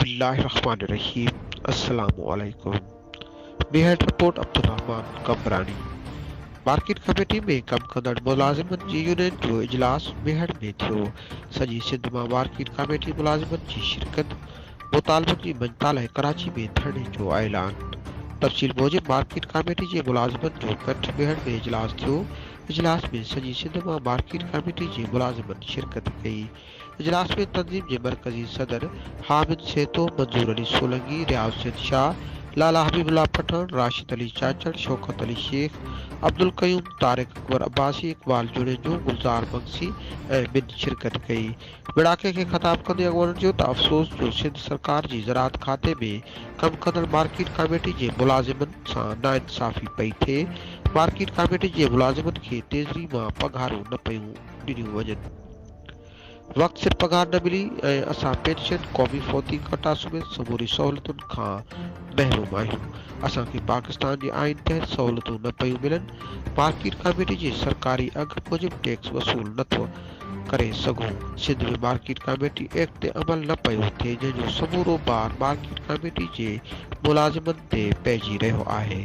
बिस्मिल्लाहिर्रहमानिर्रहीम। अस्सलामुअलैकुम। मेहर report Abdurrahman कमरानी। Market committee में कम कंदड़ मुलाज़िमनि जी यूनियन जो इजलास मेहर में थियो। सॼी सिंध मां मार्केट कमेटी मुलाज़िमनि जी शिरकत। मुतालबनि जी मंजता लाइ कराची में धरणे जो ऐलान। तफ़सील मूजिब मार्केट कमेटी जे मुलाज़िमनि जो गठ मेहर में इजलास थियो। इजलास में सॼी सिंध मां मार्केट कमेटी जे मुलाज़िमनि शिरकत कई। इजलास में तंज़ीम जे मरकज़ी सदर हामिद सेतो, मंजूर अली सोलंकी, रियाज़ शाह, लाला हबीबुल्लाह पठान, राशिद अली चाचड़, शौकत अली शेख, अब्दुल कयूम, तारिक अकबर अब्बासी, इकबाल जुड़ेजो, गुलजार बंसी ऐं ॿिन शिरकत कई। विड़ाके खे ख़िताब कंदे अॻवाननि चयो त अफ़सोस जो सिंध सरकार जी ज़राअत खाते में कम कंदड़ मार्केट कमेटी जे मुलाज़िमनि सां नाइंसाफ़ी पई थिए। मार्केट कमेटी जे मुलाज़िमनि खे तेज़री मां पघारूं न पयूं ॾिनियूं वञनि। वक़्त सिर पघार न मिली ऐं असां पेंशन, क़ौमी फ़ौती कटा समेत समूरी सहूलियतुनि खां महरूम आहियूं। असांखे पाकिस्तान जे आइन तहत सहूलियतूं न पयूं मिलनि। मार्केट कमेटी जे सरकारी अघ मूजिब टैक्स वसूल नथो करे सघूं। सिंध में मार्केट कमेटी एक्ट ते अमल न पियो थिए, जंहिंजो समूरो भार मार्केट कमेटी जे मुलाज़िमनि ते पइजी रहियो आहे।